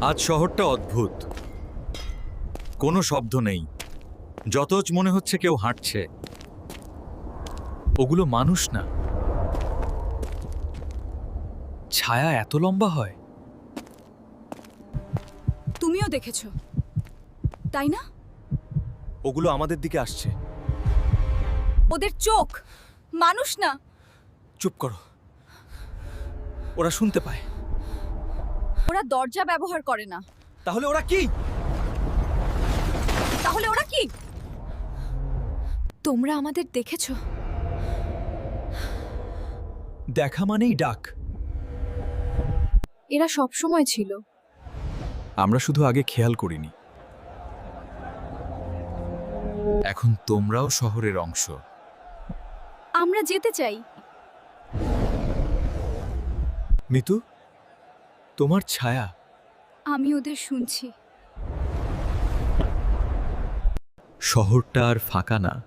আজ শহরটা অদ্ভুত। কোনো শব্দ নেই, যতজ মনে হচ্ছে কেউ হাঁটছে। ওগুলো মানুষ না। ছায়া এত লম্বা হয়? তুমিও দেখেছ, তাই না? ওগুলো আমাদের দিকে আসছে। ওদের চোখ মানুষ না। চুপ করো, ওরা শুনতে পায়। ওরা দরজা ব্যবহার করে না। তাহলে ওরা কি? তাহলে ওরা কি? তোমরা আমাদের দেখেছ? দেখা মানেই ডাক। এরা সব সময় ছিল। আমরা শুধু আগে খেয়াল করিনি। এখন তোমরাও শহরের অংশ। আমরা যেতে চাই। মিতু, তোমার ছায়া। আমি ওদের শুনছি। শহরটা আর ফাঁকা না।